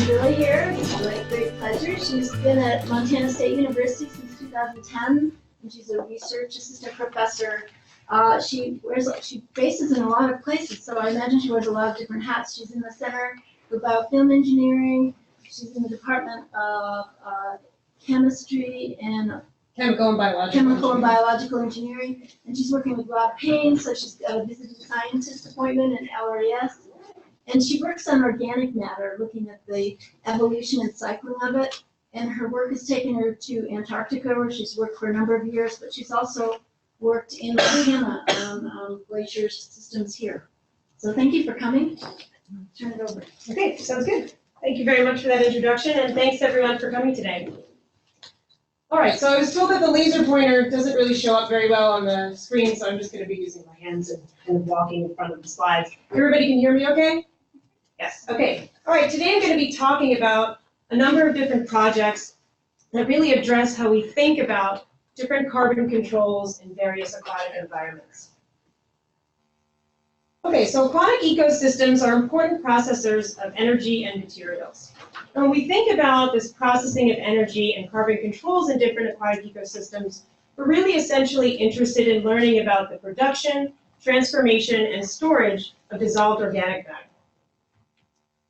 Julie here. It's a great pleasure. She's been at Montana State University since 2010, and she's a research assistant professor. She bases in a lot of places, so I imagine she wears a lot of different hats. She's in the Center for Biofilm Engineering. She's in the Department of Chemistry and Chemical and Biological Engineering, and she's working with Rob Payn, so she's got a visiting scientist appointment in LRES. And she works on organic matter, looking at the evolution and cycling of it. And her work has taken her to Antarctica, where she's worked for a number of years, but she's also worked in Montana on glacier systems here. So thank you for coming. I'll turn it over. Okay, sounds good. Thank you very much for that introduction, and thanks everyone for coming today. All right, so I was told that the laser pointer doesn't really show up very well on the screen, so I'm just going to be using my hands and kind of walking in front of the slides. Everybody can hear me okay? Yes, okay. All right, today I'm going to be talking about a number of different projects that really address how we think about different carbon controls in various aquatic environments. Okay, so aquatic ecosystems are important processors of energy and materials. And when we think about this processing of energy and carbon controls in different aquatic ecosystems, we're really essentially interested in learning about the production, transformation, and storage of dissolved organic matter.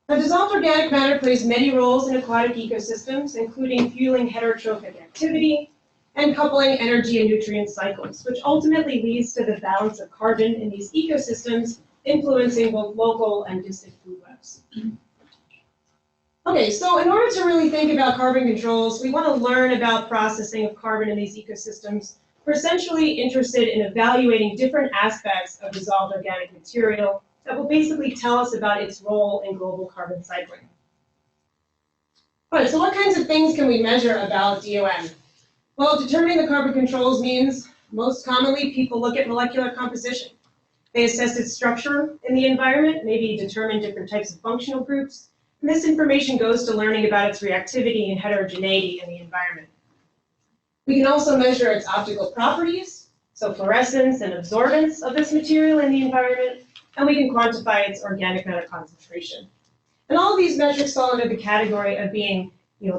Now, dissolved organic matter plays many roles in aquatic ecosystems, including fueling heterotrophic activity and coupling energy and nutrient cycles, which ultimately leads to the balance of carbon in these ecosystems, influencing both local and distant food webs. Okay, so in order to really think about carbon controls, we want to learn about processing of carbon in these ecosystems. We're essentially interested in evaluating different aspects of dissolved organic material that will basically tell us about its role in global carbon cycling. All right, so what kinds of things can we measure about DOM? Well, determining the carbon controls means, most commonly, people look at molecular composition. They assess its structure in the environment, maybe determine different types of functional groups, and this information goes to learning about its reactivity and heterogeneity in the environment. We can also measure its optical properties, so fluorescence and absorbance of this material in the environment, and we can quantify its organic matter concentration. And all of these metrics fall under the category of being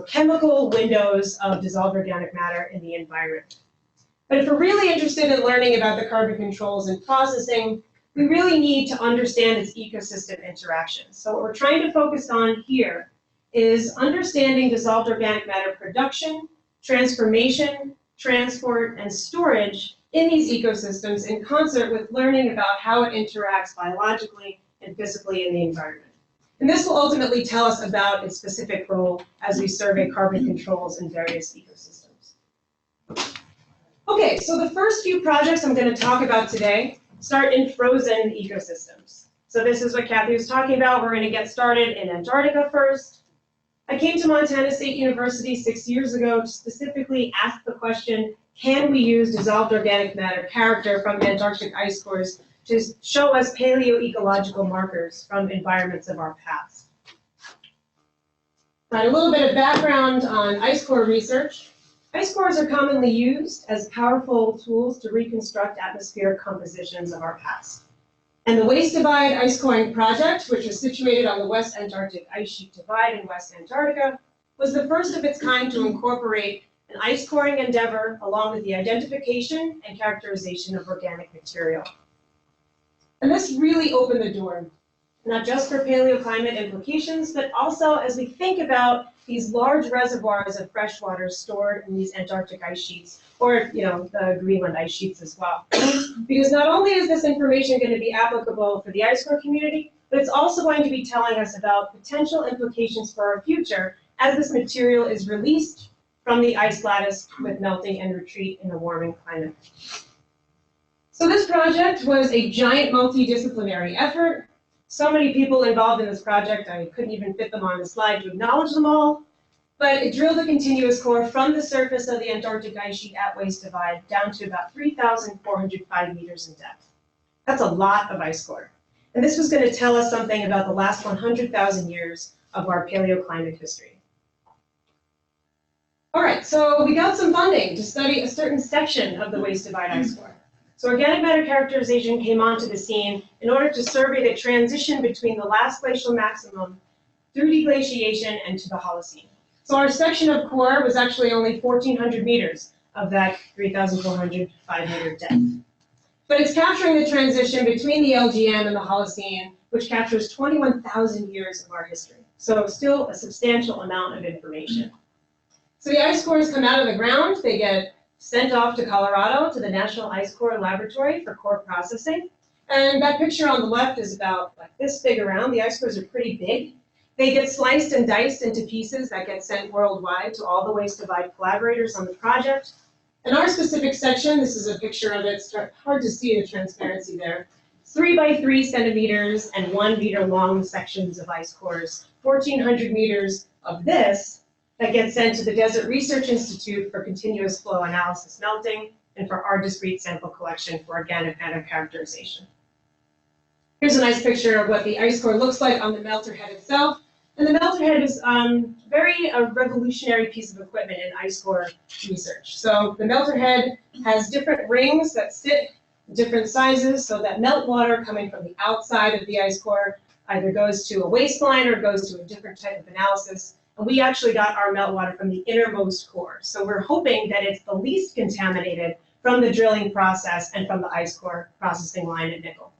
chemical windows of dissolved organic matter in the environment. But if we're really interested in learning about the carbon controls and processing, we really need to understand its ecosystem interactions. So what we're trying to focus on here is understanding dissolved organic matter production, transformation, transport, and storage in these ecosystems in concert with learning about how it interacts biologically and physically in the environment. And this will ultimately tell us about its specific role as we survey carbon controls in various ecosystems. Okay, so the first few projects I'm going to talk about today start in frozen ecosystems. So this is what Kathy was talking about. We're going to get started in Antarctica first. I came to Montana State University 6 years ago to specifically ask the question, can we use dissolved organic matter character from Antarctic ice cores to show us paleoecological markers from environments of our past? Right, a little bit of background on ice core research. Ice cores are commonly used as powerful tools to reconstruct atmospheric compositions of our past. And the WAIS Divide Ice Coring Project, which is situated on the West Antarctic Ice Sheet Divide in West Antarctica, was the first of its kind to incorporate an ice coring endeavor along with the identification and characterization of organic material. And this really opened the door, not just for paleoclimate implications, but also as we think about these large reservoirs of fresh water stored in these Antarctic ice sheets, or the Greenland ice sheets as well. Because not only is this information going to be applicable for the ice core community, but it's also going to be telling us about potential implications for our future as this material is released from the ice lattice with melting and retreat in a warming climate. So this project was a giant multidisciplinary effort. So many people involved in this project, I couldn't even fit them on the slide to acknowledge them all, but it drilled a continuous core from the surface of the Antarctic ice sheet at WAIS Divide down to about 3,405 meters in depth. That's a lot of ice core. And this was going to tell us something about the last 100,000 years of our paleoclimate history. All right, so we got some funding to study a certain section of the WAIS Divide ice core. So organic matter characterization came onto the scene in order to survey the transition between the last glacial maximum through deglaciation and to the Holocene. So our section of core was actually only 1,400 meters of that 3,400 5-meter depth. But it's capturing the transition between the LGM and the Holocene, which captures 21,000 years of our history. So still a substantial amount of information. So the ice cores come out of the ground, they get sent off to Colorado to the National Ice Core Laboratory for core processing. And that picture on the left is about like this big around. The ice cores are pretty big. They get sliced and diced into pieces that get sent worldwide to all the Waste Divide collaborators on the project. In our specific section, this is a picture of it. It's hard to see the transparency there. 3 by 3 centimeters and 1 meter long sections of ice cores. 1,400 meters of this that gets sent to the Desert Research Institute for continuous flow analysis melting and for our discrete sample collection for organic matter characterization. Here's a nice picture of what the ice core looks like on the melter head itself. And the melter head is very a revolutionary piece of equipment in ice core research. So the melter head has different rings that sit in different sizes, so that melt water coming from the outside of the ice core either goes to a waistline or goes to a different type of analysis. And we actually got our meltwater from the innermost core. So we're hoping that it's the least contaminated from the drilling process and from the ice core processing line at Nickel.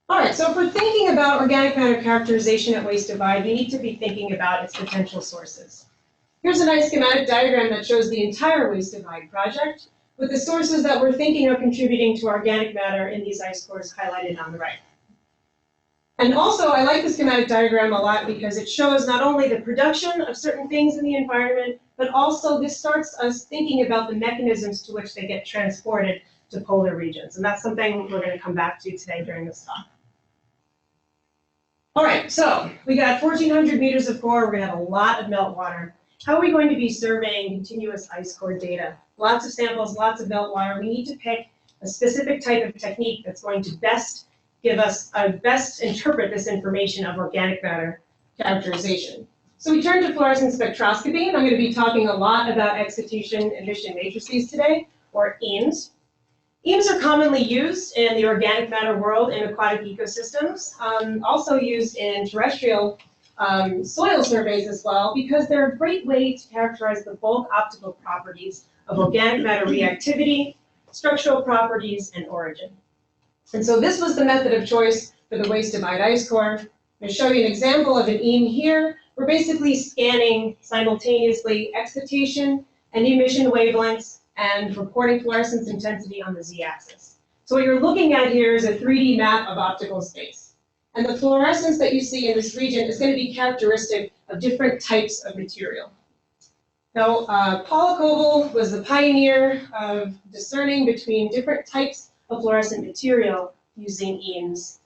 All right, so if we're thinking about organic matter characterization at Waste Divide, we need to be thinking about its potential sources. Here's a nice schematic diagram that shows the entire Waste Divide project with the sources that we're thinking are contributing to organic matter in these ice cores highlighted on the right. And also, I like the schematic diagram a lot because it shows not only the production of certain things in the environment, but also this starts us thinking about the mechanisms to which they get transported to polar regions. And that's something we're going to come back to today during this talk. All right, so we got 1,400 meters of core. We're going to have a lot of meltwater. How are we going to be surveying continuous ice core data? Lots of samples, lots of meltwater. We need to pick a specific type of technique that's going to best give us, best interpret this information of organic matter characterization. So we turn to fluorescent spectroscopy, and I'm going to be talking a lot about excitation emission matrices today, or EEMs. EEMs are commonly used in the organic matter world in aquatic ecosystems, also used in terrestrial soil surveys as well, because they're a great way to characterize the bulk optical properties of organic matter reactivity, structural properties, and origin. And so this was the method of choice for the Waste Divide ice core. I'm going to show you an example of an EEM here. We're basically scanning simultaneously excitation and emission wavelengths and reporting fluorescence intensity on the z-axis. So what you're looking at here is a 3D map of optical space. And the fluorescence that you see in this region is going to be characteristic of different types of material. Now, PALEOCOLOGICAL was the pioneer of discerning between different types of fluorescent material using EEMs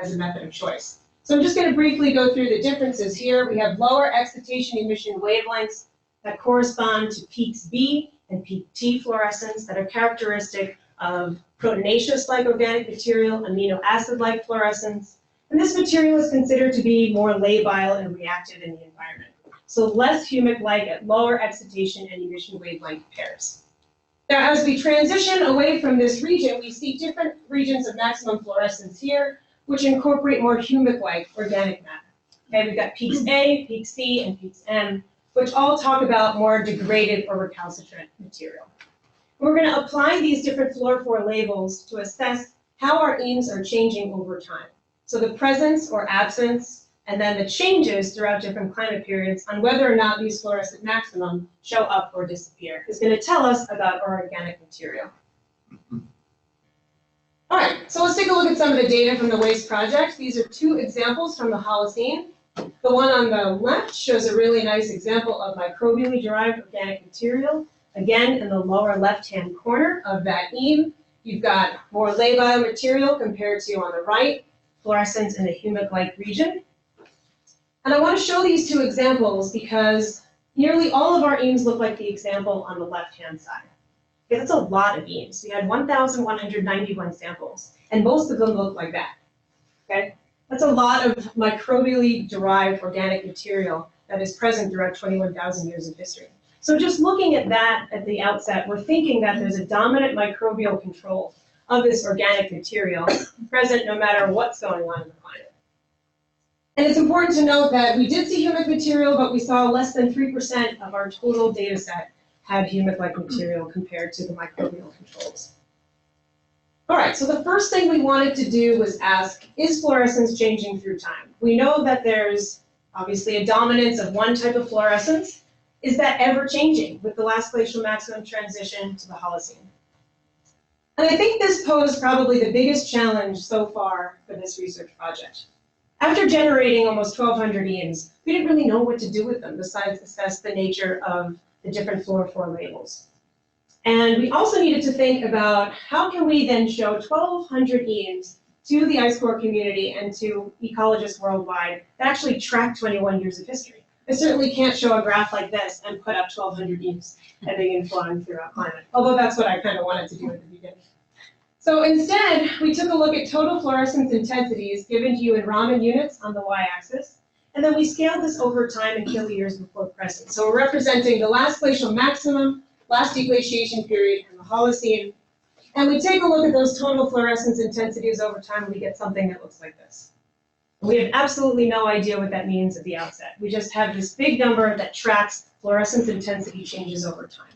as a method of choice. So I'm just going to briefly go through the differences here. We have lower excitation emission wavelengths that correspond to peaks B and peak T fluorescence that are characteristic of proteinaceous-like organic material, amino acid-like fluorescence. And this material is considered to be more labile and reactive in the environment. So less humic-like at lower excitation and emission wavelength pairs. Now, as we transition away from this region, we see different regions of maximum fluorescence here, which incorporate more humic-like organic matter. Okay, we've got peaks A, peaks C, and peaks M, which all talk about more degraded or recalcitrant material. We're going to apply these different fluorophore labels to assess how our EEMs are changing over time. So the presence or absence, and then the changes throughout different climate periods on whether or not these fluorescent maximum show up or disappear is going to tell us about our organic material. All right, so let's take a look at some of the data from the WAIS project. These are two examples from the Holocene. The one on the left shows a really nice example of microbially derived organic material. Again, in the lower left-hand corner of that EEM, you've got more labile material compared to on the right, fluorescence in the humic-like region. And I want to show these two examples because nearly all of our EEMs look like the example on the left-hand side. Okay, that's a lot of EEMs. We had 1,191 samples, and most of them look like that. Okay? That's a lot of microbially derived organic material that is present throughout 21,000 years of history. So just looking at that at the outset, we're thinking that there's a dominant microbial control of this organic material present no matter what's going on in the climate. And it's important to note that we did see humic material, but we saw less than 3% of our total data set had humic-like material compared to the microbial controls. All right, so the first thing we wanted to do was ask, is fluorescence changing through time? We know that there's obviously a dominance of one type of fluorescence. Is that ever changing with the last glacial maximum transition to the Holocene? And I think this posed probably the biggest challenge so far for this research project. After generating almost 1,200 EMs, we didn't really know what to do with them besides assess the nature of the different fluorophore labels. And we also needed to think about how can we then show 1,200 EMs to the ice core community and to ecologists worldwide that actually track 21 years of history. I certainly can't show a graph like this and put up 1,200 EMs ebbing and flowing throughout climate, although that's what I kind of wanted to do at the beginning. So instead, we took a look at total fluorescence intensities given to you in Raman units on the y-axis, and then we scaled this over time in kiloyears before present. So we're representing the last glacial maximum, last deglaciation period, and the Holocene. And we take a look at those total fluorescence intensities over time, and we get something that looks like this. We have absolutely no idea what that means at the outset. We just have this big number that tracks fluorescence intensity changes over time.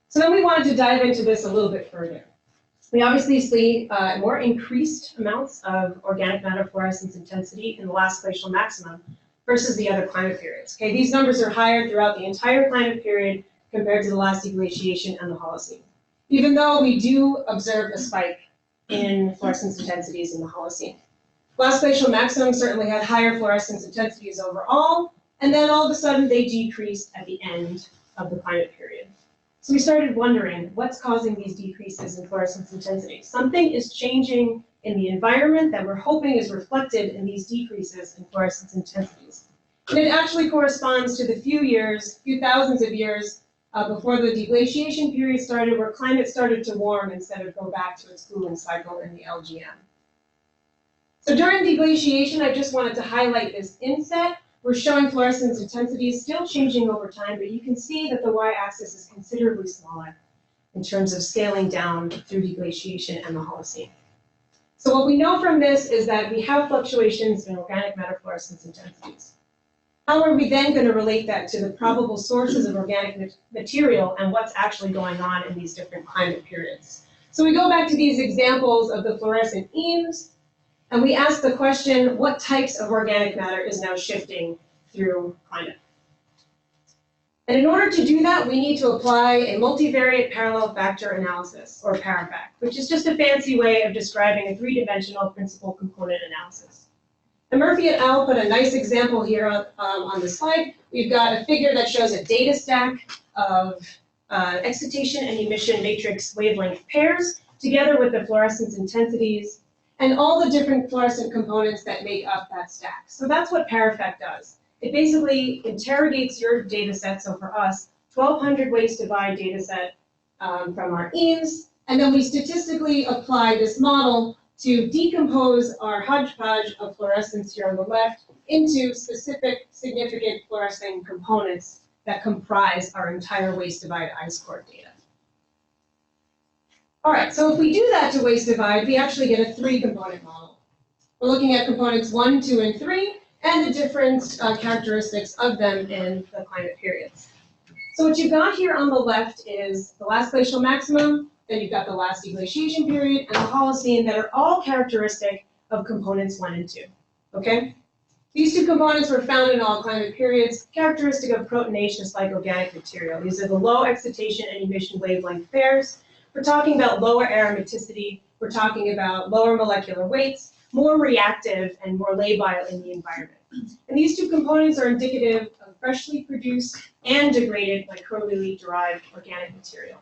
So then we wanted to dive into this a little bit further. We obviously see more increased amounts of organic matter fluorescence intensity in the last glacial maximum versus the other climate periods. Okay, these numbers are higher throughout the entire climate period compared to the last deglaciation and the Holocene, even though we do observe a spike in fluorescence intensities in the Holocene. Last glacial maximum certainly had higher fluorescence intensities overall, and then all of a sudden they decreased at the end of the climate period. So we started wondering, what's causing these decreases in fluorescence intensity? Something is changing in the environment that we're hoping is reflected in these decreases in fluorescence intensities. And it actually corresponds to the few thousands of years before the deglaciation period started, where climate started to warm instead of go back to its cooling cycle in the LGM. So during deglaciation, I just wanted to highlight this inset. We're showing fluorescence intensity still changing over time, but you can see that the y-axis is considerably smaller in terms of scaling down through deglaciation and the Holocene. So what we know from this is that we have fluctuations in organic matter fluorescence intensities. How are we then going to relate that to the probable sources of organic material and what's actually going on in these different climate periods? So we go back to these examples of the fluorescent EMs, and we ask the question, what types of organic matter is now shifting through climate? And in order to do that, we need to apply a multivariate parallel factor analysis, or PARAFAC, which is just a fancy way of describing a three-dimensional principal component analysis. And Murphy et al. Put a nice example here on the slide. We've got a figure that shows a data stack of excitation and emission matrix wavelength pairs, together with the fluorescence intensities, and all the different fluorescent components that make up that stack. So that's what PARAFAC does. It basically interrogates your data set, so for us, 1,200 ways to buy data set from our EMs, and then we statistically apply this model to decompose our hodgepodge of fluorescence here on the left into specific significant fluorescent components that comprise our entire waste divide ice core data. All right, so if we do that to waste divide, we actually get a three-component model. We're looking at components 1, 2, and 3, and the different characteristics of them in the climate periods. So what you've got here on the left is the last glacial maximum, then you've got the last deglaciation period, and the Holocene that are all characteristic of components 1 and 2, okay? These two components were found in all climate periods, characteristic of proteinaceous-like organic material. These are the low excitation and emission wavelength pairs. We're talking about lower aromaticity, we're talking about lower molecular weights, more reactive and more labile in the environment. And these two components are indicative of freshly produced and degraded microbially derived organic material.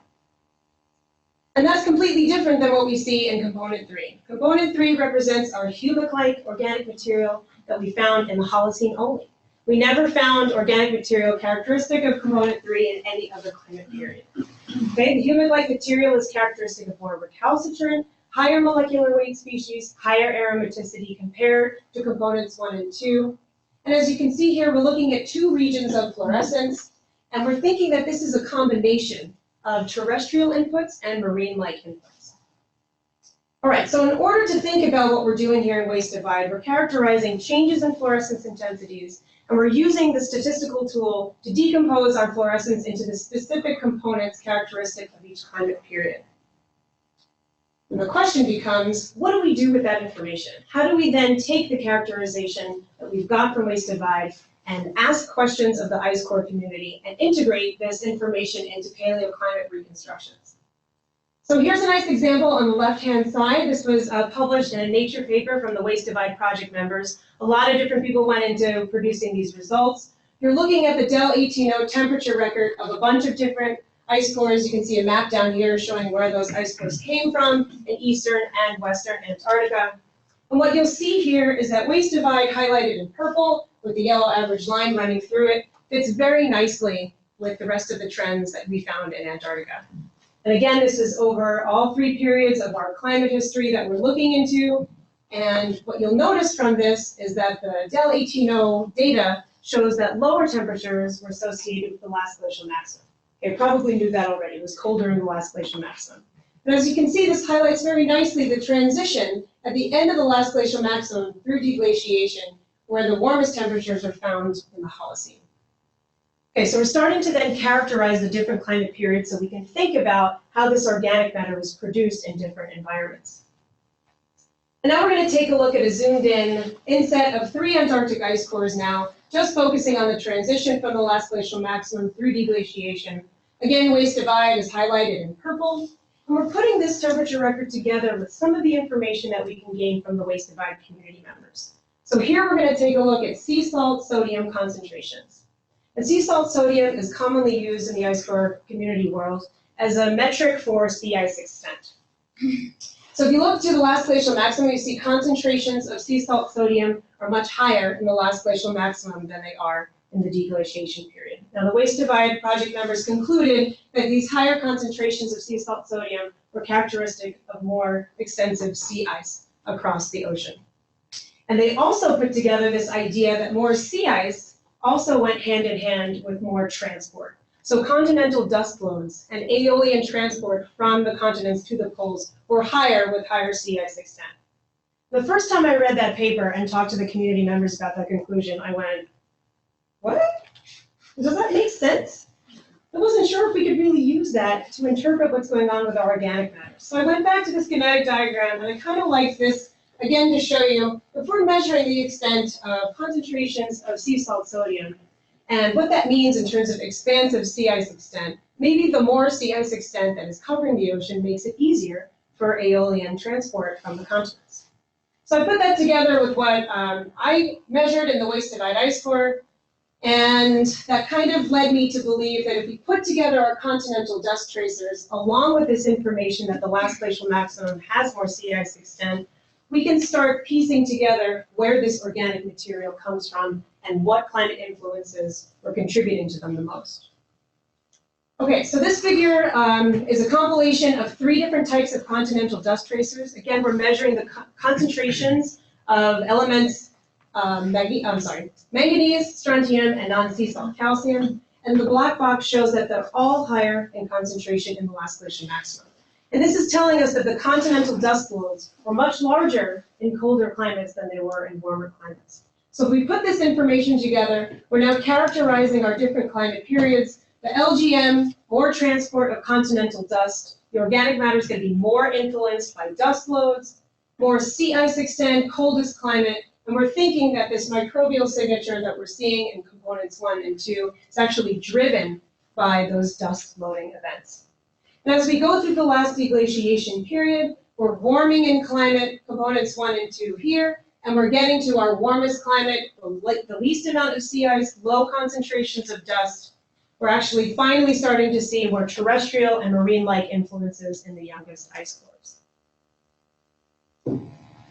And that's completely different than what we see in component 3. Component 3 represents our humic-like organic material that we found in the Holocene only. We never found organic material characteristic of component 3 in any other climate period. Okay, the humic-like material is characteristic of more recalcitrant, higher molecular weight species, higher aromaticity compared to components 1 and 2. And as you can see here, we're looking at two regions of fluorescence, and we're thinking that this is a combination of terrestrial inputs and marine-like inputs. All right, so in order to think about what we're doing here in waste divide, we're characterizing changes in fluorescence intensities, and we're using the statistical tool to decompose our fluorescence into the specific components characteristic of each climate period. And the question becomes, what do we do with that information? How do we then take the characterization that we've got from waste divide and ask questions of the ice core community and integrate this information into paleoclimate reconstructions? So here's a nice example on the left-hand side. This was published in a Nature paper from the Waste Divide project members. A lot of different people went into producing these results. You're looking at the Del 18O temperature record of a bunch of different ice cores. You can see a map down here showing where those ice cores came from in eastern and western Antarctica. And what you'll see here is that waste divide highlighted in purple with the yellow average line running through it fits very nicely with the rest of the trends that we found in Antarctica. And again, this is over all 3 periods of our climate history that we're looking into. And what you'll notice from this is that the Del 18O data shows that lower temperatures were associated with the last glacial maximum. Okay, probably knew that already. It was colder in the last glacial maximum. But as you can see, this highlights very nicely the transition at the end of the last glacial maximum through deglaciation, where the warmest temperatures are found in the Holocene. Okay, so we're starting to then characterize the different climate periods so we can think about how this organic matter was produced in different environments. And now we're going to take a look at a zoomed in inset of 3 Antarctic ice cores now, just focusing on the transition from the last glacial maximum through deglaciation. Again, waste divide is highlighted in purple, and we're putting this temperature record together with some of the information that we can gain from the waste divide community members. So here we're going to take a look at sea salt sodium concentrations. And sea salt sodium is commonly used in the ice core community world as a metric for sea ice extent. So if you look to the last glacial maximum, you see concentrations of sea salt sodium are much higher in the last glacial maximum than they are in the deglaciation period. Now, the waste divide project members concluded that these higher concentrations of sea salt sodium were characteristic of more extensive sea ice across the ocean. And they also put together this idea that more sea ice also went hand in hand with more transport. So continental dust flows and aeolian transport from the continents to the poles were higher with higher sea ice extent. The first time I read that paper and talked to the community members about that conclusion, I went, what? Does that make sense? I wasn't sure if we could really use that to interpret what's going on with our organic matter. So I went back to the schematic diagram, and I kind of like this, again, to show you, if we're measuring the extent of concentrations of sea salt sodium, and what that means in terms of expansive sea ice extent, maybe the more sea ice extent that is covering the ocean makes it easier for aeolian transport from the continents. So I put that together with what I measured in the waste divide ice core, and that kind of led me to believe that if we put together our continental dust tracers, along with this information that the last glacial maximum has more sea ice extent, we can start piecing together where this organic material comes from and what climate influences were contributing to them the most. Okay, so this figure is a compilation of 3 different types of continental dust tracers. Again, we're measuring the concentrations of elements, manganese, strontium, and non-sea salt calcium. And the black box shows that they're all higher in concentration in the last glacial maximum. And this is telling us that the continental dust flows were much larger in colder climates than they were in warmer climates. So if we put this information together, we're now characterizing our different climate periods. The LGM, more transport of continental dust. The organic matter is going to be more influenced by dust loads, more sea ice extent, coldest climate. And we're thinking that this microbial signature that we're seeing in components 1 and 2 is actually driven by those dust loading events. And as we go through the last deglaciation period, we're warming in climate, components 1 and 2 here, and we're getting to our warmest climate, the least amount of sea ice, low concentrations of dust. We're actually finally starting to see more terrestrial and marine-like influences in the youngest ice cores.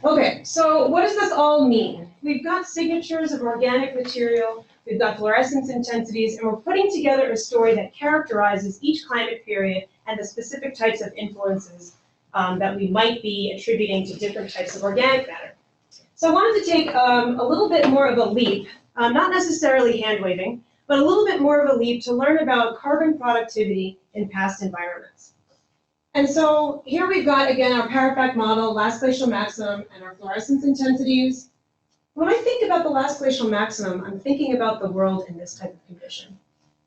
Okay, so what does this all mean? We've got signatures of organic material, we've got fluorescence intensities, and we're putting together a story that characterizes each climate period and the specific types of influences that we might be attributing to different types of organic matter. So I wanted to take a little bit more of a leap, not necessarily hand-waving, but a little bit more of a leap to learn about carbon productivity in past environments. And so here we've got, again, our PARAFAC model, last glacial maximum, and our fluorescence intensities. When I think about the last glacial maximum, I'm thinking about the world in this type of condition.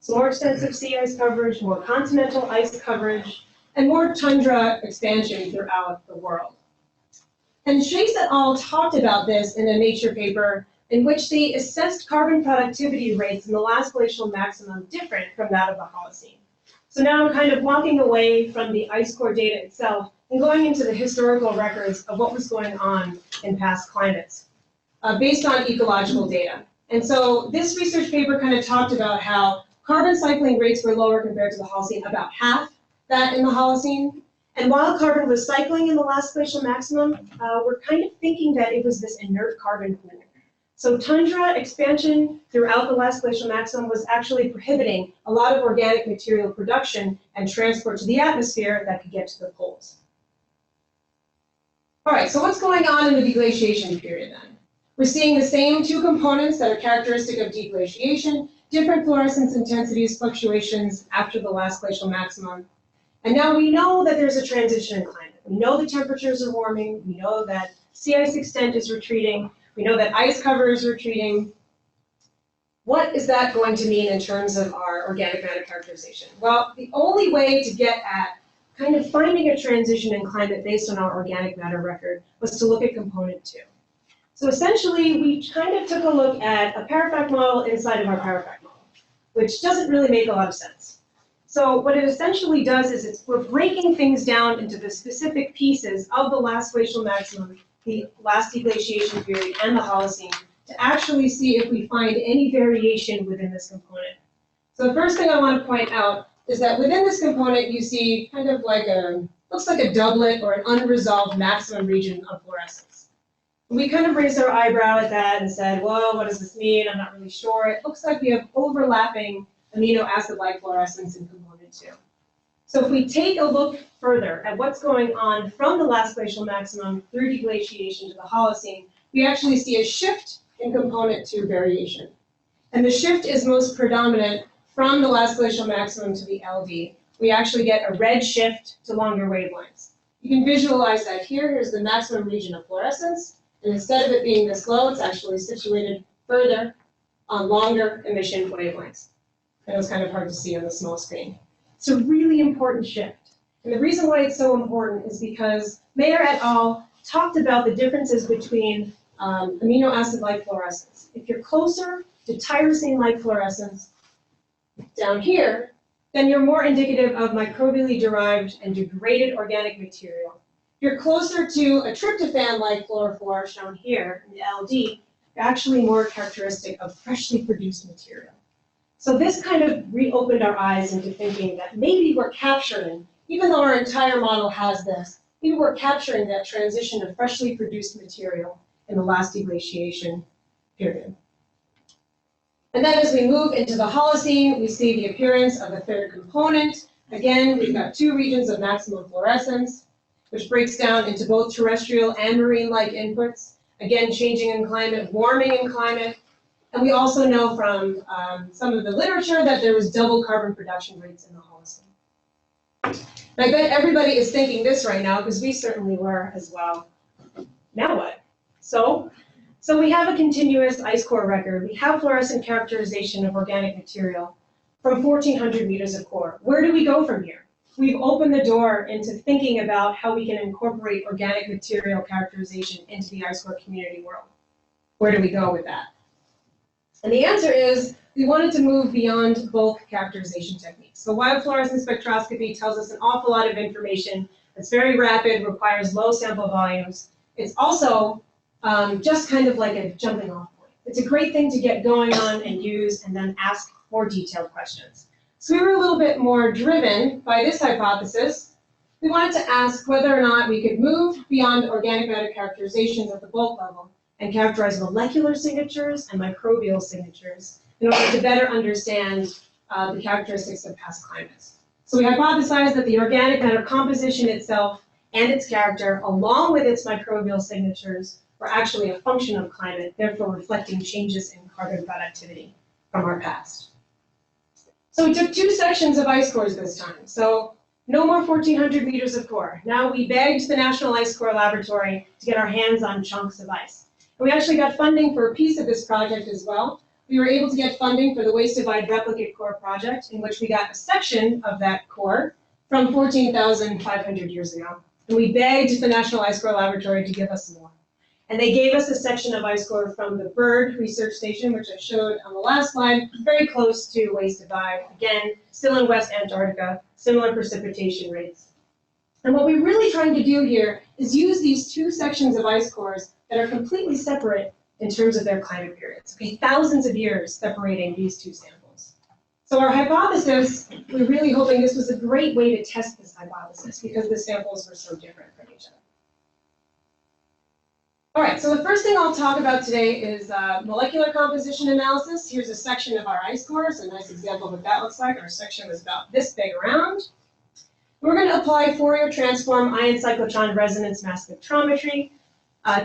So more extensive sea ice coverage, more continental ice coverage, and more tundra expansion throughout the world. And Chase et al. Talked about this in a Nature paper in which they assessed carbon productivity rates in the last glacial maximum different from that of the Holocene. So now I'm kind of walking away from the ice core data itself and going into the historical records of what was going on in past climates based on ecological data. And so this research paper kind of talked about how carbon cycling rates were lower compared to the Holocene, about half that in the Holocene. And while carbon was cycling in the last glacial maximum, we're kind of thinking that it was this inert carbon pool. So tundra expansion throughout the last glacial maximum was actually prohibiting a lot of organic material production and transport to the atmosphere that could get to the poles. All right, so what's going on in the deglaciation period then? We're seeing the same two components that are characteristic of deglaciation, different fluorescence intensities fluctuations after the last glacial maximum. And now we know that there's a transition in climate. We know the temperatures are warming. We know that sea ice extent is retreating. We know that ice cover is retreating. What is that going to mean in terms of our organic matter characterization? Well, the only way to get at kind of finding a transition in climate based on our organic matter record was to look at component 2. So essentially, we kind of took a look at a PARAFAC model inside of our PARAFAC model, which doesn't really make a lot of sense. So what it essentially does is we're breaking things down into the specific pieces of the last glacial maximum, the last deglaciation period, and the Holocene to actually see if we find any variation within this component. So the first thing I want to point out is that within this component, you see kind of like looks like a doublet or an unresolved maximum region of fluorescence. And we kind of raised our eyebrow at that and said, well, what does this mean? I'm not really sure. It looks like we have overlapping amino acid-like fluorescence in component 2. So if we take a look further at what's going on from the last glacial maximum through deglaciation to the Holocene, we actually see a shift in component 2 variation. And the shift is most predominant from the last glacial maximum to the LD. We actually get a red shift to longer wavelengths. You can visualize that here. Here's the maximum region of fluorescence. And instead of it being this low, it's actually situated further on longer emission wavelengths. And it was kind of hard to see on the small screen. It's a really important shift. And the reason why it's so important is because Mayer et al. Talked about the differences between amino acid-like fluorescence. If you're closer to tyrosine-like fluorescence down here, then you're more indicative of microbially derived and degraded organic material. If you're closer to a tryptophan-like fluorophore, shown here in the LD, you're actually more characteristic of freshly produced material. So this kind of reopened our eyes into thinking that maybe we're capturing, even though our entire model has this, maybe we're capturing that transition of freshly produced material in the last deglaciation period. And then as we move into the Holocene, we see the appearance of a third component. Again, we've got 2 regions of maximum fluorescence, which breaks down into both terrestrial and marine-like inputs. Again, changing in climate, warming in climate. And we also know from some of the literature that there was double carbon production rates in the Holocene. And I bet everybody is thinking this right now, because we certainly were as well. Now what? So we have a continuous ice core record. We have fluorescent characterization of organic material from 1,400 meters of core. Where do we go from here? We've opened the door into thinking about how we can incorporate organic material characterization into the ice core community world. Where do we go with that? And the answer is we wanted to move beyond bulk characterization techniques. So while fluorescent spectroscopy tells us an awful lot of information, it's very rapid, requires low sample volumes, it's also just kind of like a jumping off point. It's a great thing to get going on and use and then ask more detailed questions. So we were a little bit more driven by this hypothesis. We wanted to ask whether or not we could move beyond organic matter characterizations at the bulk level and characterize molecular signatures and microbial signatures in order to better understand the characteristics of past climates. So we hypothesized that the organic matter composition itself and its character, along with its microbial signatures, were actually a function of climate, therefore reflecting changes in carbon productivity from our past. So we took 2 sections of ice cores this time. So No more 1,400 meters of core. Now we begged the National Ice Core Laboratory to get our hands on chunks of ice. And we actually got funding for a piece of this project as well. We were able to get funding for the Waste Divide Replicate Core project, in which we got a section of that core from 14,500 years ago. And we begged the National Ice Core Laboratory to give us more. And they gave us a section of ice core from the BYRD research station, which I showed on the last slide, very close to Waste Divide. Again, still in West Antarctica, similar precipitation rates. And what we're really trying to do here is use these two sections of ice cores that are completely separate in terms of their climate periods. Okay, thousands of years separating these two samples. So our hypothesis, we're really hoping this was a great way to test this hypothesis because the samples were so different from each other. All right, so the first thing I'll talk about today is molecular composition analysis. Here's a section of our ice core. So a nice example of what that looks like. Our section was about this big around. We're going to apply Fourier transform ion cyclotron resonance mass spectrometry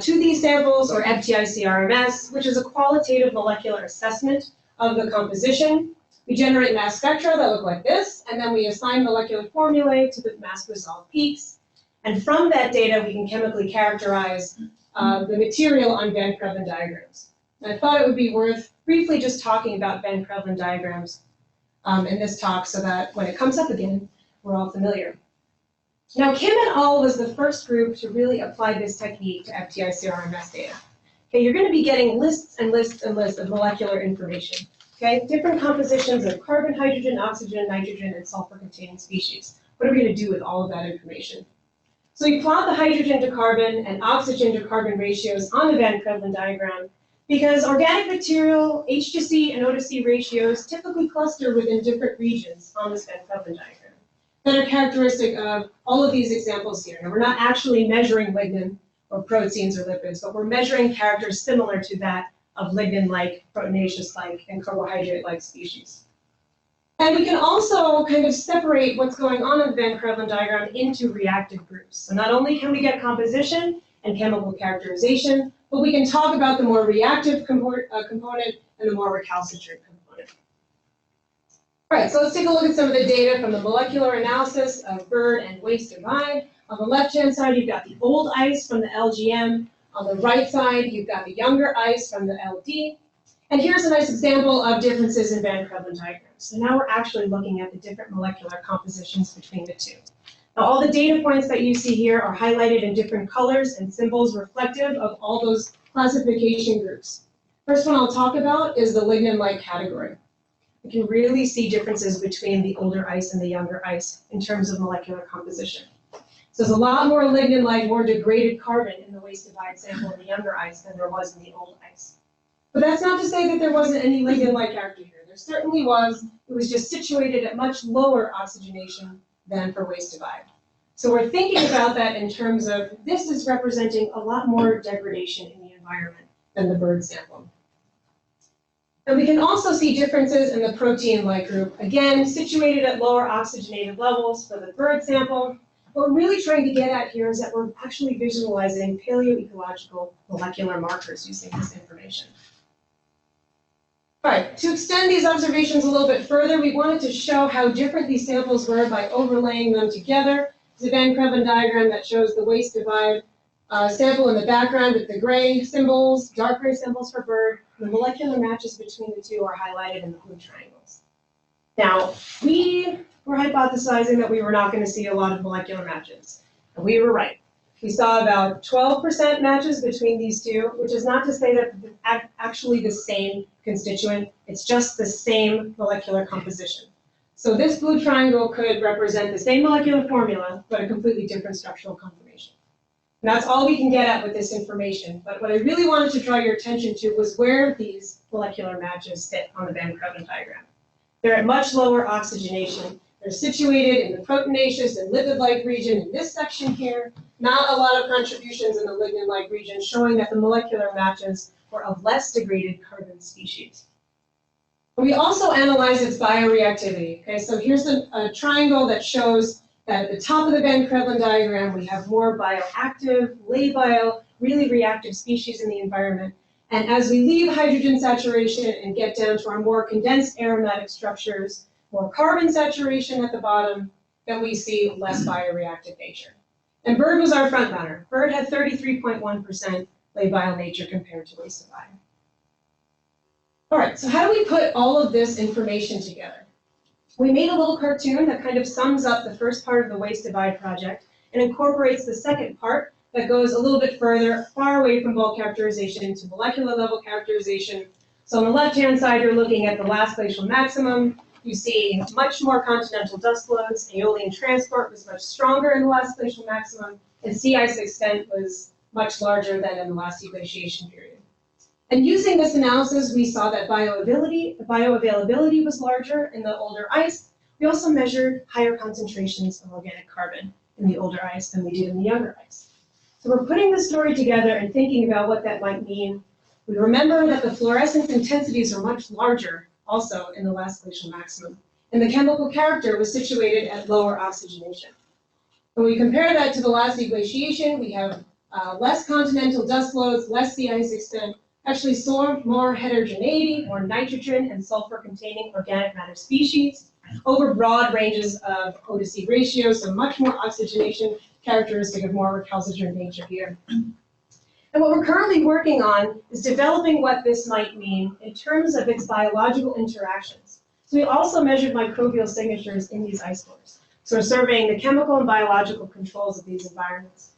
to these samples, or FT-ICR, which is a qualitative molecular assessment of the composition. We generate mass spectra that look like this, and then we assign molecular formulae to the mass resolved peaks. And from that data, we can chemically characterize the material on Van Krevelen diagrams. And I thought it would be worth briefly just talking about Van Krevelen diagrams in this talk so that when it comes up again, we're all familiar. Now, Kim et al. Was the first group to really apply this technique to FT-ICR data. Okay, you're going to be getting lists and lists and lists of molecular information. Okay, different compositions of carbon, hydrogen, oxygen, nitrogen, and sulfur-containing species. What are we going to do with all of that information? So we plot the hydrogen to carbon and oxygen to carbon ratios on the Van Krevelen diagram because organic material H to C and O to C ratios typically cluster within different regions on this Van Krevelen diagram that are characteristic of all of these examples here. Now, we're not actually measuring lignin or proteins or lipids, but we're measuring characters similar to that of lignin-like, proteinaceous-like, and carbohydrate-like species. And we can also kind of separate what's going on in the Van Krevelen diagram into reactive groups. So not only can we get composition and chemical characterization, but we can talk about the more reactive component and the more recalcitrant component. All right, so let's take a look at some of the data from the molecular analysis of BYRD and Waste Divide. On the left-hand side, you've got the old ice from the LGM. On the right side, you've got the younger ice from the LD. And here's a nice example of differences in Van Krevelen diagrams. So now we're actually looking at the different molecular compositions between the two. Now, all the data points that you see here are highlighted in different colors and symbols reflective of all those classification groups. First one I'll talk about is the lignin-like category. You can really see differences between the older ice and the younger ice in terms of molecular composition. So there's a lot more lignin-like, more degraded carbon in the Waste Divide sample in the younger ice than there was in the old ice. But that's not to say that there wasn't any lignin-like character here. There certainly was. It was just situated at much lower oxygenation than for Waste Divide. So we're thinking about that in terms of this is representing a lot more degradation in the environment than the BYRD sample. And we can also see differences in the protein-like group, again, situated at lower oxygenated levels for the BYRD sample. What we're really trying to get at here is that we're actually visualizing paleoecological molecular markers using this information. All right, to extend these observations a little bit further, we wanted to show how different these samples were by overlaying them together. It's a Van Krevelen diagram that shows the Waste Divide sample in the background with the gray symbols, dark gray symbols for BYRD. The molecular matches between the two are highlighted in the blue triangles. Now, we were hypothesizing that we were not going to see a lot of molecular matches, and we were right. We saw about 12% matches between these two, which is not to say that they're actually the same constituent. It's just the same molecular composition. So this blue triangle could represent the same molecular formula, but a completely different structural conformation. And that's all we can get at with this information. But what I really wanted to draw your attention to was where these molecular matches sit on the Van Krevelen diagram. They're at much lower oxygenation. They're situated in the proteinaceous and lipid-like region in this section here. Not a lot of contributions in the lignin-like region, showing that the molecular matches were of less degraded carbon species. We also analyzed its bioreactivity. Okay, so here's a triangle that shows that at the top of the Van Krevelen diagram, we have more bioactive, labile, really reactive species in the environment. And as we leave hydrogen saturation and get down to our more condensed aromatic structures, more carbon saturation at the bottom, then we see less bioreactive nature. And BYRD was our front runner. BYRD had 33.1% labile nature compared to waste divide. All right, so how do we put all of this information together? We made a little cartoon that kind of sums up the first part of the waste divide project and incorporates the second part that goes a little bit further, far away from bulk characterization to molecular level characterization. So on the left-hand side, you're looking at the last glacial maximum. You see much more continental dust flows. Aeolian transport was much stronger in the last glacial maximum, and sea ice extent was much larger than in the last deglaciation period. And using this analysis, we saw that bioavailability was larger in the older ice. We also measured higher concentrations of organic carbon in the older ice than we did in the younger ice. So we're putting the story together and thinking about what that might mean. We remember that the fluorescence intensities are much larger also in the last glacial maximum, and the chemical character was situated at lower oxygenation. When we compare that to the last deglaciation, we have less continental dust flows, less sea ice extent, actually saw more heterogeneity, more nitrogen and sulfur-containing organic matter species, over broad ranges of O to C ratios, so much more oxygenation characteristic of more recalcitrant nature here. And what we're currently working on is developing what this might mean in terms of its biological interactions. So we also measured microbial signatures in these ice cores. So we're surveying the chemical and biological controls of these environments.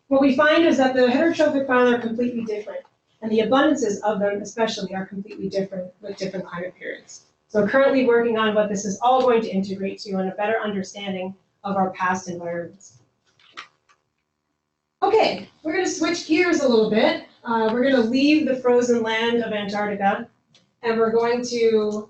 What we find is that the heterotrophic phyla are completely different, and the abundances of them especially are completely different with different climate periods. So we're currently working on what this is all going to integrate to and a better understanding of our past environments. Okay, we're going to switch gears a little bit. We're going to leave the frozen land of Antarctica, and we're going to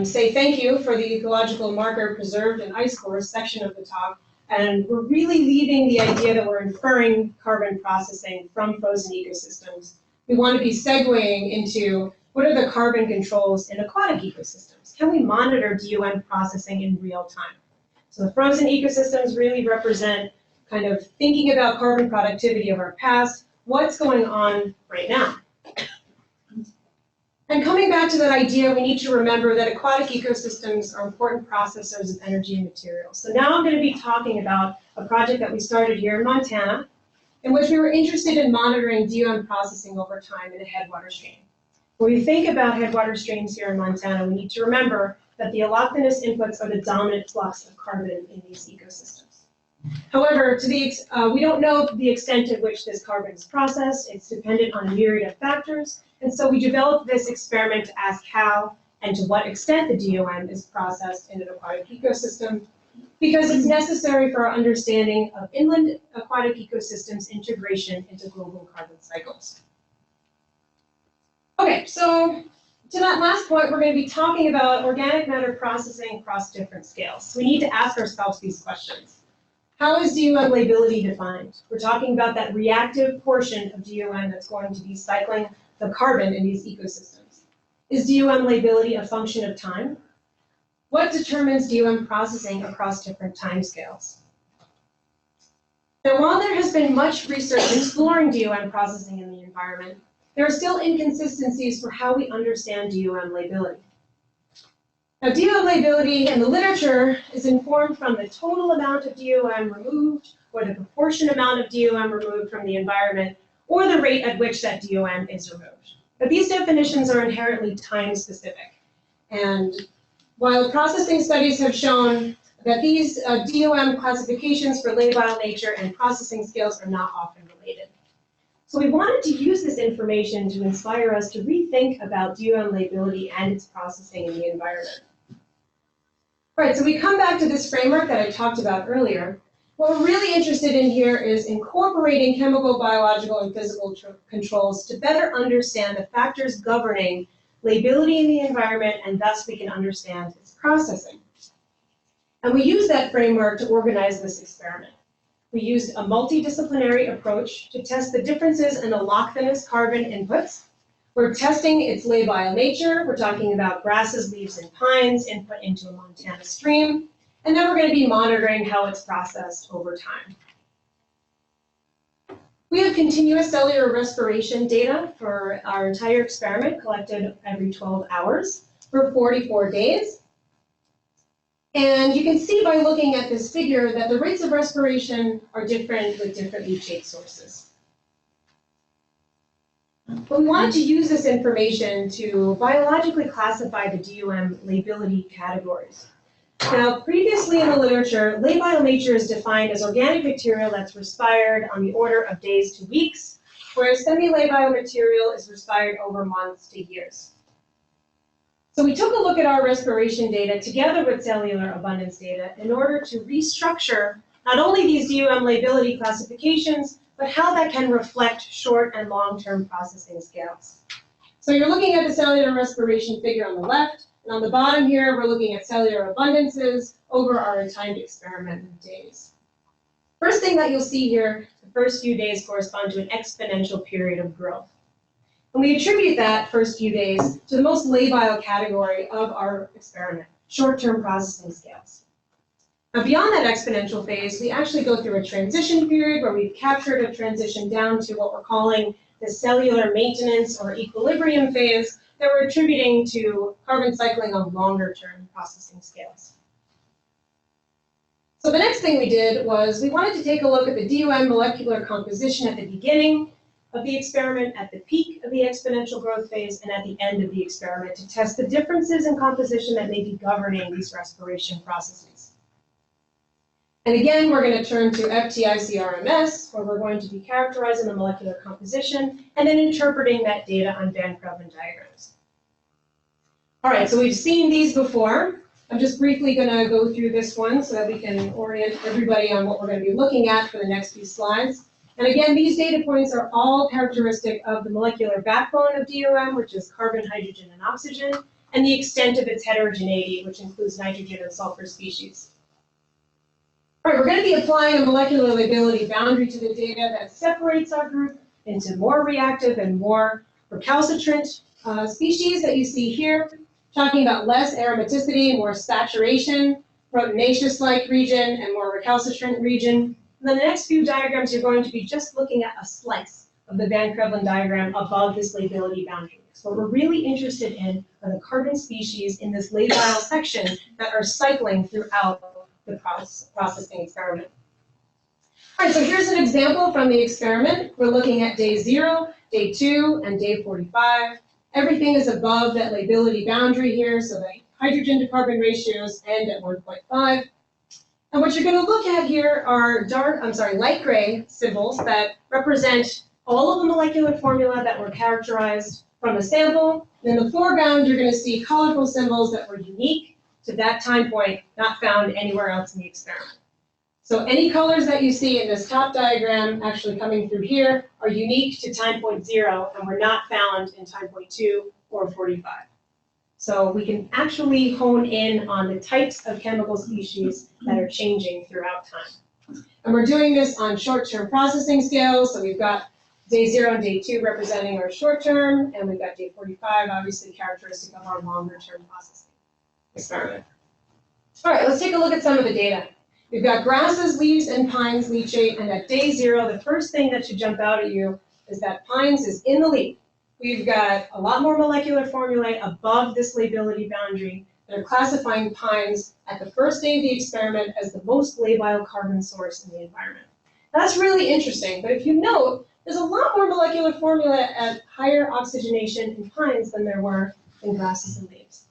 say thank you for the ecological marker preserved in ice cores section of the talk. And we're really leaving the idea that we're inferring carbon processing from frozen ecosystems. We want to be segueing into what are the carbon controls in aquatic ecosystems? Can we monitor DOM processing in real time? So the frozen ecosystems really represent kind of thinking about carbon productivity of our past, what's going on right now. And coming back to that idea, we need to remember that aquatic ecosystems are important processors of energy and materials. So now I'm going to be talking about a project that we started here in Montana, in which we were interested in monitoring DOM processing over time in a headwater stream. When we think about headwater streams here in Montana, we need to remember that the allochthonous inputs are the dominant flux of carbon in these ecosystems. However, we don't know the extent at which this carbon is processed. It's dependent on a myriad of factors. And so we developed this experiment to ask how and to what extent the DOM is processed in an aquatic ecosystem, because it's necessary for our understanding of inland aquatic ecosystems integration into global carbon cycles. Okay, so to that last point, we're going to be talking about organic matter processing across different scales. So we need to ask ourselves these questions. How is DOM lability defined? We're talking about that reactive portion of DOM that's going to be cycling the carbon in these ecosystems. Is DOM lability a function of time? What determines DOM processing across different timescales? Now, while there has been much research exploring DOM processing in the environment, there are still inconsistencies for how we understand DOM lability. Now, DOM lability in the literature is informed from the total amount of DOM removed, or the proportion amount of DOM removed from the environment, or the rate at which that DOM is removed. But these definitions are inherently time-specific. And while processing studies have shown that these DOM classifications for labile nature and processing scales are not often related. So we wanted to use this information to inspire us to rethink about DOM lability and its processing in the environment. All right, so we come back to this framework that I talked about earlier. What we're really interested in here is incorporating chemical, biological, and physical controls to better understand the factors governing lability in the environment, and thus we can understand its processing. And we use that framework to organize this experiment. We used a multidisciplinary approach to test the differences in allochthonous carbon inputs. We're testing its labile nature. We're talking about grasses, leaves, and pines input into a Montana stream. And then we're going to be monitoring how it's processed over time. We have continuous cellular respiration data for our entire experiment collected every 12 hours for 44 days. And you can see by looking at this figure that the rates of respiration are different with different leachate sources. But we wanted to use this information to biologically classify the DOM lability categories. Now, previously in the literature, labile nature is defined as organic material that's respired on the order of days to weeks, whereas semi-labile material is respired over months to years. So we took a look at our respiration data together with cellular abundance data in order to restructure not only these DOM lability classifications, but how that can reflect short and long-term processing scales. So you're looking at the cellular respiration figure on the left, and on the bottom here, we're looking at cellular abundances over our timed experiment in days. First thing that you'll see here, the first few days correspond to an exponential period of growth. And we attribute that first few days to the most labile category of our experiment, short-term processing scales. Now, beyond that exponential phase, we actually go through a transition period where we've captured a transition down to what we're calling the cellular maintenance or equilibrium phase that we're attributing to carbon cycling on longer-term processing scales. So the next thing we did was we wanted to take a look at the DOM molecular composition at the beginning of the experiment, at the peak of the exponential growth phase, and at the end of the experiment to test the differences in composition that may be governing these respiration processes. And again, we're going to turn to FT-ICR-MS, where we're going to be characterizing the molecular composition and then interpreting that data on Van KREVELEN diagrams. All right, so we've seen these before. I'm just briefly going to go through this one so that we can orient everybody on what we're going to be looking at for the next few slides. And again, these data points are all characteristic of the molecular backbone of DOM, which is carbon, hydrogen, and oxygen, and the extent of its heterogeneity, which includes nitrogen and sulfur species. All right, we're going to be applying a molecular lability boundary to the data that separates our group into more reactive and more recalcitrant species that you see here, talking about less aromaticity, more saturation, proteinaceous-like region, and more recalcitrant region. And then the next few diagrams, you're going to be just looking at a slice of the Van KREVELEN diagram above this lability boundary. So what we're really interested in are the carbon species in this labile section that are cycling throughout the processing experiment. All right, so here's an example from the experiment. We're looking at day 0, day 2, and day 45. Everything is above that lability boundary here, so the hydrogen to carbon ratios end at 1.5. And what you're going to look at here are light gray symbols that represent all of the molecular formula that were characterized from the sample. In the foreground, you're going to see colorful symbols that were unique to that time point, not found anywhere else in the experiment. So any colors that you see in this top diagram actually coming through here are unique to time point 0 and were not found in time point 2 or 45. So we can actually hone in on the types of chemical species that are changing throughout time. And we're doing this on short-term processing scales. So we've got day 0 and day 2 representing our short-term, and we've got day 45, obviously characteristic of our longer-term processing experiment. All right, let's take a look at some of the data. We've got grasses, leaves, and pines leachate, and at day 0, the first thing that should jump out at you is that pines is in the lead. We've got a lot more molecular formulae above this lability boundary that are classifying pines at the first day of the experiment as the most labile carbon source in the environment. Now, that's really interesting, but if you note, there's a lot more molecular formula at higher oxygenation in pines than there were in grasses and leaves.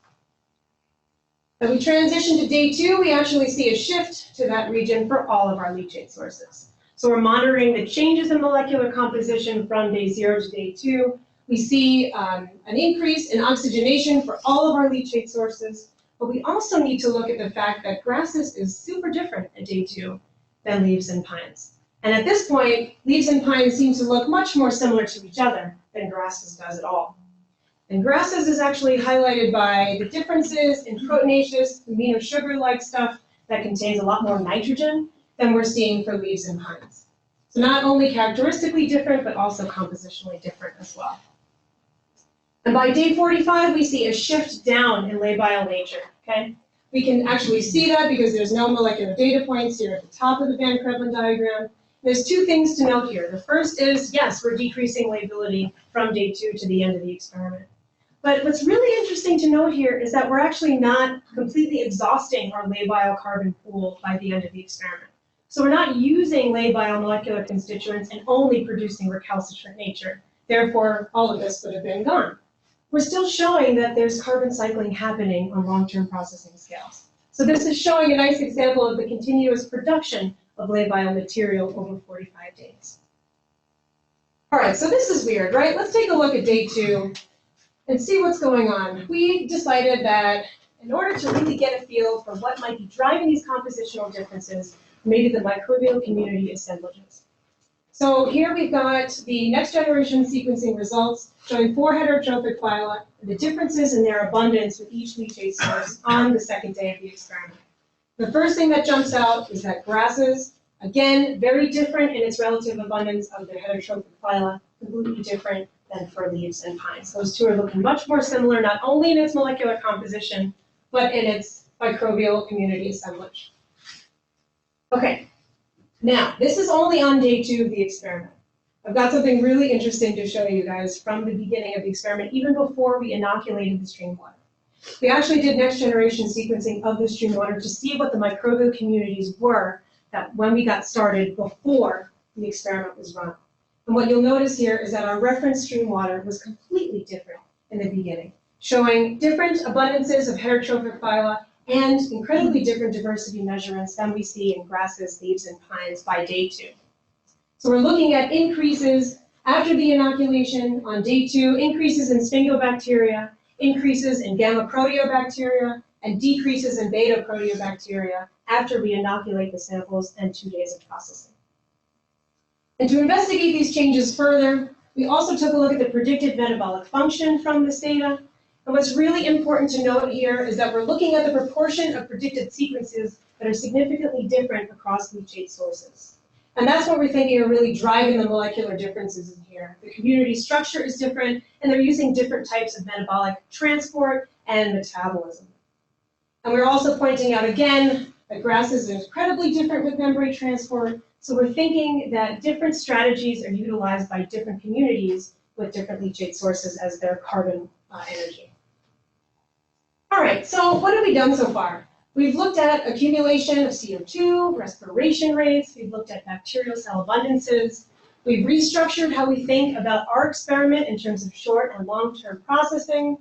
As we transition to day 2, we actually see a shift to that region for all of our leachate sources. So we're monitoring the changes in molecular composition from day 0 to day 2. We see an increase in oxygenation for all of our leachate sources, but we also need to look at the fact that grasses is super different at day 2 than leaves and pines. And at this point, leaves and pines seem to look much more similar to each other than grasses does at all. And grasses is actually highlighted by the differences in proteinaceous, amino sugar-like stuff that contains a lot more nitrogen than we're seeing for leaves and pines. So not only characteristically different, but also compositionally different as well. And by day 45, we see a shift down in labile nature, okay? We can actually see that because there's no molecular data points here at the top of the Van KREVELEN diagram. There's 2 things to note here. The first is, yes, we're decreasing lability from day 2 to the end of the experiment. But what's really interesting to note here is that we're actually not completely exhausting our labile carbon pool by the end of the experiment. So we're not using labile molecular constituents and only producing recalcitrant nature. Therefore, all of this would have been gone. We're still showing that there's carbon cycling happening on long-term processing scales. So this is showing a nice example of the continuous production of labile material over 45 days. All right, so this is weird, right? Let's take a look at day 2 and see what's going on. We decided that in order to really get a feel for what might be driving these compositional differences, maybe the microbial community assemblages. So here we've got the next generation sequencing results showing 4 heterotrophic phyla and the differences in their abundance with each leachate source on the second day of the experiment. The first thing that jumps out is that grasses, again, very different in its relative abundance of their heterotrophic phyla, completely different than for leaves and pines. Those two are looking much more similar, not only in its molecular composition, but in its microbial community assemblage. Okay, now this is only on day 2 of the experiment. I've got something really interesting to show you guys from the beginning of the experiment, even before we inoculated the stream water. We actually did next generation sequencing of the stream water to see what the microbial communities were that when we got started before the experiment was run. And what you'll notice here is that our reference stream water was completely different in the beginning, showing different abundances of heterotrophic phyla and incredibly different diversity measurements than we see in grasses, leaves, and pines by day 2. So we're looking at increases after the inoculation on day 2, increases in sphingobacteria, increases in gamma proteobacteria, and decreases in beta proteobacteria after we inoculate the samples and 2 days of processing. And to investigate these changes further, we also took a look at the predicted metabolic function from this data. And what's really important to note here is that we're looking at the proportion of predicted sequences that are significantly different across leachate sources. And that's what we're thinking are really driving the molecular differences in here. The community structure is different, and they're using different types of metabolic transport and metabolism. And we're also pointing out again that grasses are incredibly different with membrane transport, so we're thinking that different strategies are utilized by different communities with different leachate sources as their carbon energy. All right, so what have we done so far? We've looked at accumulation of CO2, respiration rates, we've looked at bacterial cell abundances, we've restructured how we think about our experiment in terms of short and long-term processing.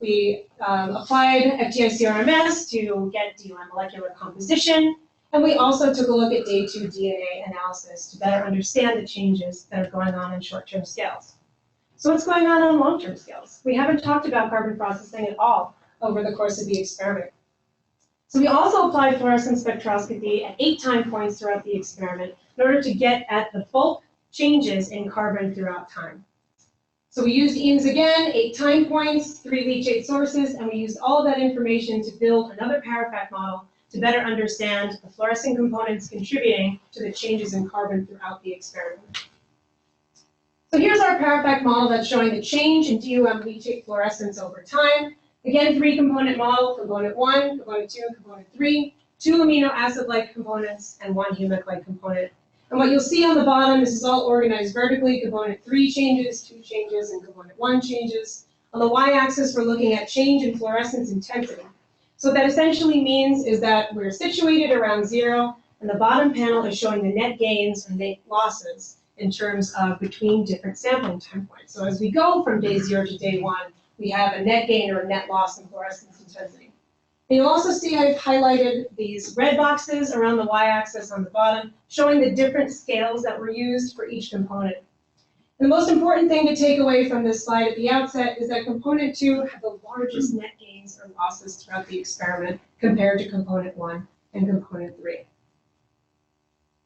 We applied FT-ICR-MS to get DOM molecular composition, and we also took a look at day 2 DNA analysis to better understand the changes that are going on in short-term scales. So what's going on long-term scales? We haven't talked about carbon processing at all over the course of the experiment. So we also applied fluorescent spectroscopy at 8 time points throughout the experiment in order to get at the bulk changes in carbon throughout time. So we used EAMS again, 8 time points, 3 leachate sources, and we used all of that information to build another PARAFAC model to better understand the fluorescent components contributing to the changes in carbon throughout the experiment. So here's our PARAFAC model that's showing the change in DOM leachate fluorescence over time. Again, 3-component model, component 1, component 2, component 3, 2 amino acid-like components, and 1 humic-like component. And what you'll see on the bottom, this is all organized vertically. Component 3 changes, 2 changes, and component 1 changes. On the y-axis, we're looking at change in fluorescence intensity. So what that essentially means is that we're situated around 0, and the bottom panel is showing the net gains or net losses in terms of between different sampling time points. So as we go from day 0 to day 1, we have a net gain or a net loss in fluorescence intensity. And you'll also see I've highlighted these red boxes around the y-axis on the bottom, showing the different scales that were used for each component. And the most important thing to take away from this slide at the outset is that component 2 had the largest net gains or losses throughout the experiment compared to component 1 and component 3.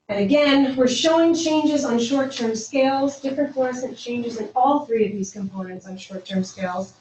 And again, we're showing changes on short-term scales, different fluorescent changes in all 3 of these components on short-term scales.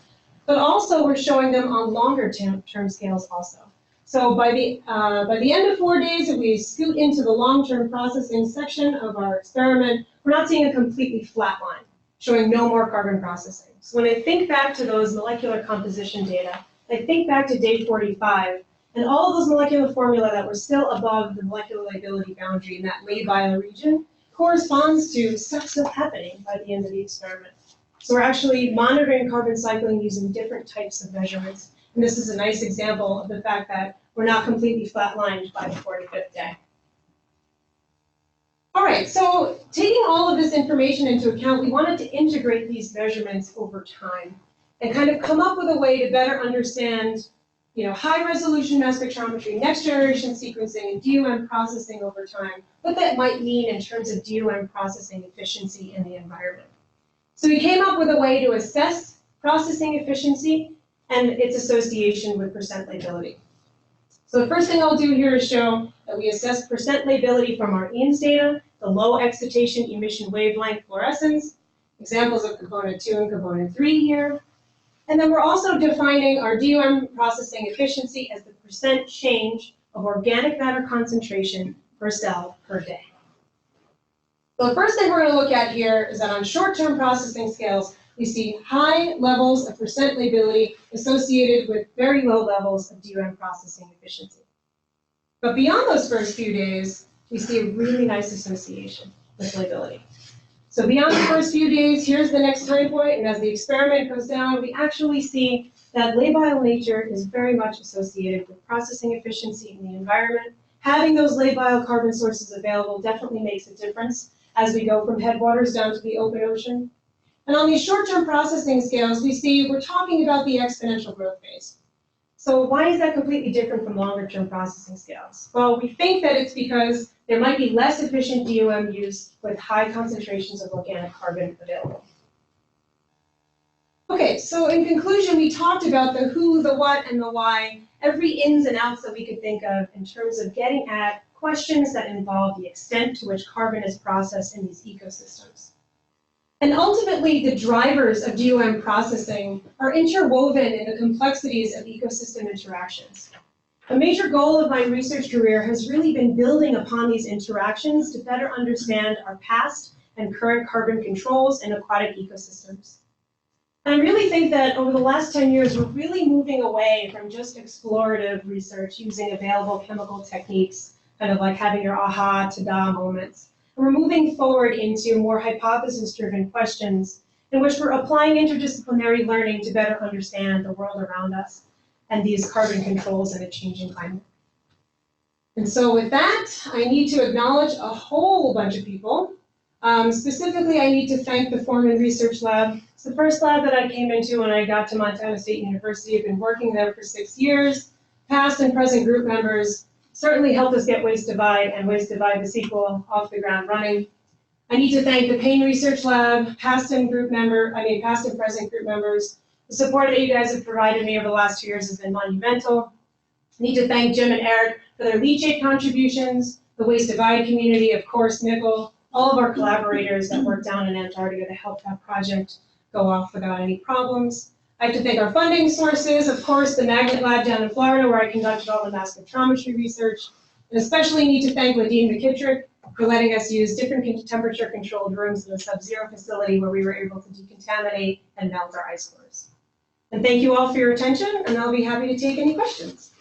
But also we're showing them on longer term scales also. So by the end of 4 days, if we scoot into the long-term processing section of our experiment, we're not seeing a completely flat line, showing no more carbon processing. So when I think back to those molecular composition data, I think back to day 45, and all of those molecular formula that were still above the molecular liability boundary in that labile region corresponds to stuff still happening by the end of the experiment. So we're actually monitoring carbon cycling using different types of measurements. And this is a nice example of the fact that we're not completely flatlined by the 45th day. All right, so taking all of this information into account, we wanted to integrate these measurements over time and kind of come up with a way to better understand, high-resolution mass spectrometry, next-generation sequencing, and DOM processing over time, what that might mean in terms of DOM processing efficiency in the environment. So we came up with a way to assess processing efficiency and its association with percent lability. So the first thing I'll do here is show that we assess percent lability from our EAMS data, the low excitation emission wavelength fluorescence, examples of component 2 and component 3 here. And then we're also defining our DOM processing efficiency as the percent change of organic matter concentration per cell per day. So the first thing we're going to look at here is that on short-term processing scales, we see high levels of percent lability associated with very low levels of DOM processing efficiency. But beyond those first few days, we see a really nice association with lability. So beyond the first few days, here's the next time point, and as the experiment goes down, we actually see that labile nature is very much associated with processing efficiency in the environment. Having those labile carbon sources available definitely makes a difference as we go from headwaters down to the open ocean. And on these short-term processing scales, we see we're talking about the exponential growth phase. So why is that completely different from longer-term processing scales? Well, we think that it's because there might be less efficient DOM use with high concentrations of organic carbon available. Okay, so in conclusion, we talked about the who, the what, and the why, every ins and outs that we could think of in terms of getting at questions that involve the extent to which carbon is processed in these ecosystems. And ultimately, the drivers of DOM processing are interwoven in the complexities of ecosystem interactions. A major goal of my research career has really been building upon these interactions to better understand our past and current carbon controls in aquatic ecosystems. And I really think that over the last 10 years, we're really moving away from just explorative research using available chemical techniques, kind of like having your aha, ta-da moments. And we're moving forward into more hypothesis-driven questions in which we're applying interdisciplinary learning to better understand the world around us and these carbon controls in a changing climate. And so with that, I need to acknowledge a whole bunch of people. Specifically, I need to thank the Foreman Research Lab. It's the first lab that I came into when I got to Montana State University. I've been working there for 6 years. Past and present group members certainly helped us get WAIS Divide and WAIS Divide the sequel off the ground running. I need to thank the Payn Research Lab, past and present group members. The support that you guys have provided me over the last 2 years has been monumental. I need to thank Jim and Eric for their LEACHATE contributions, the WAIS Divide community, of course, Nickel, all of our collaborators that worked down in Antarctica to help that project go off without any problems. I have to thank our funding sources, of course, the Magnet Lab down in Florida, where I conducted all the mass spectrometry research, and especially need to thank Ladine McKittrick for letting us use different temperature-controlled rooms in a sub-zero facility where we were able to decontaminate and melt our ice cores. And thank you all for your attention, and I'll be happy to take any questions.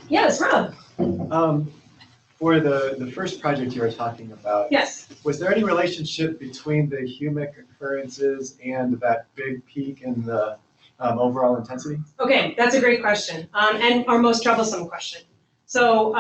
Yes, Rob. For the first project you were talking about, Yes. Was there any relationship between the humic occurrences and that big peak in the overall intensity? Okay, that's a great question, and our most troublesome question. So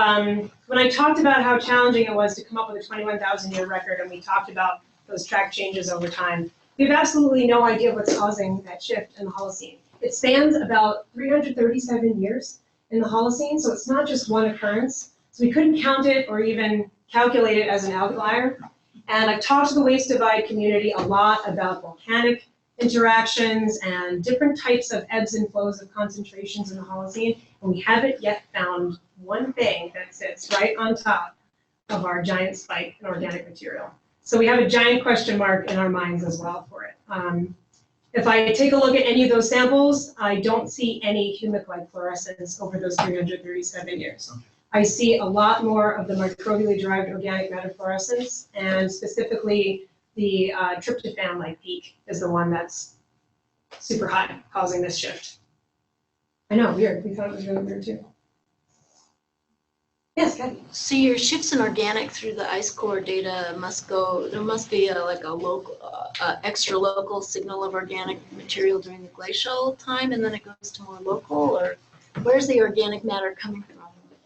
when I talked about how challenging it was to come up with a 21,000-year record, and we talked about those track changes over time, we have absolutely no idea what's causing that shift in the Holocene. It spans about 337 years in the Holocene, so it's not just one occurrence. So we couldn't count it or even calculate it as an outlier. And I've talked to the WAIS Divide community a lot about volcanic interactions and different types of ebbs and flows of concentrations in the Holocene, and we haven't yet found one thing that sits right on top of our giant spike in organic material. So we have a giant question mark in our minds as well for it. If I take a look at any of those samples, I don't see any humic-like fluorescence over those 337 years. Okay. I see a lot more of the microbially derived organic matter fluorescence, and specifically the tryptophan-like peak is the one that's super high, causing this shift. I know, weird. We thought it was really weird too. Yes, Kathy. So your shifts in organic through the ice core data must go, there must be like a local, extra local signal of organic material during the glacial time, and then it goes to more local, or where's the organic matter coming from?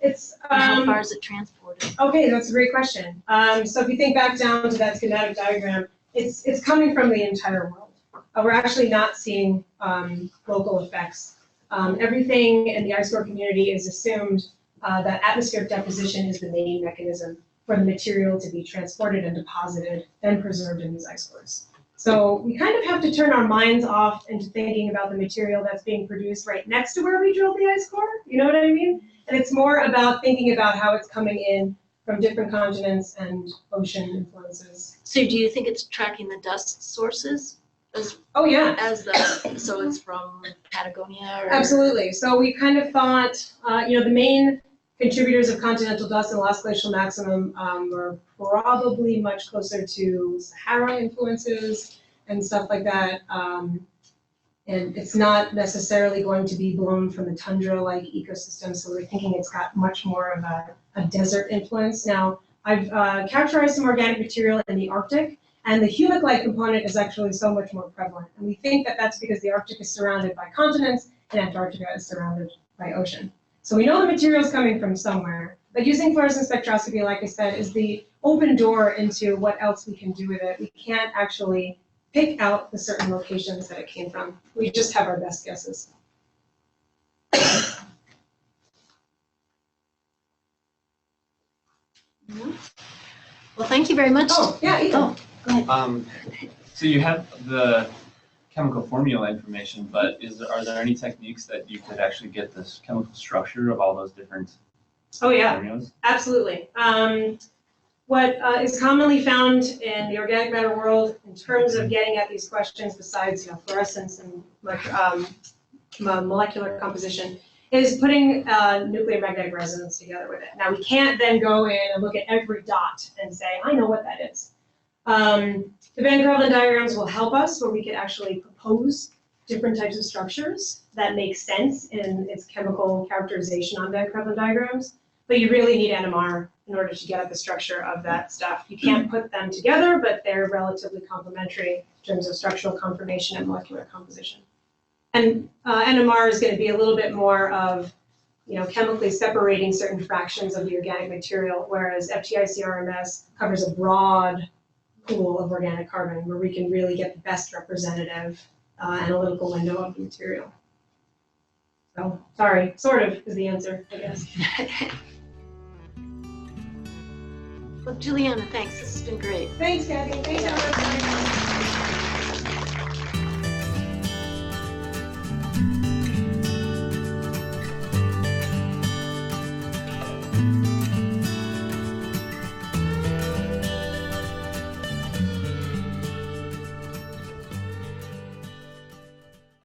It's, And how far is it transported? okay, that's a great question. So if you think back down to that schematic diagram, it's coming from the entire world. We're actually not seeing local effects. Everything in the ice core community is assumed that atmospheric deposition is the main mechanism for the material to be transported and deposited, then preserved in these ice cores. So we kind of have to turn our minds off into thinking about the material that's being produced right next to where we drilled the ice core, you know what I mean? And it's more about thinking about how it's coming in from different continents and ocean influences. So do you think it's tracking the dust sources Oh yeah, as the, so it's from Patagonia or? absolutely. So we kind of thought, the main contributors of continental dust and last glacial maximum were probably much closer to Sahara influences and stuff like that. And it's not necessarily going to be blown from the tundra-like ecosystem, so we're thinking it's got much more of a desert influence. Now, I've characterized some organic material in the Arctic, and the humic-like component is actually so much more prevalent. And we think that that's because the Arctic is surrounded by continents and Antarctica is surrounded by ocean. So we know the material is coming from somewhere, but using fluorescent spectroscopy, like I said, is the open door into what else we can do with it. We can't actually pick out the certain locations that it came from. We just have our best guesses. Well, thank you very much. Oh, yeah, Ethan. Oh, go ahead. So you have the chemical formula information, but are there any techniques that you could actually get this chemical structure of all those different Oh yeah, formulas? absolutely. What is commonly found in the organic matter world in terms of getting at these questions, besides fluorescence and molecular composition, is putting nuclear magnetic resonance together with it. Now we can't then go in and look at every dot and say, I know what that is. The Van KREVELEN diagrams will help us, where we could actually propose different types of structures that make sense in its chemical characterization on Van KREVELEN diagrams. But you really need NMR in order to get at the structure of that stuff. You can't put them together, but they're relatively complementary in terms of structural conformation and molecular composition. And NMR is going to be a little bit more of, chemically separating certain fractions of the organic material, whereas FT-ICR covers a broad pool of organic carbon where we can really get the best representative analytical window of the material. So, sorry, sort of is the answer, I guess. Well, Juliana, thanks. This has been great. Thanks, Kathy. Thanks, everyone.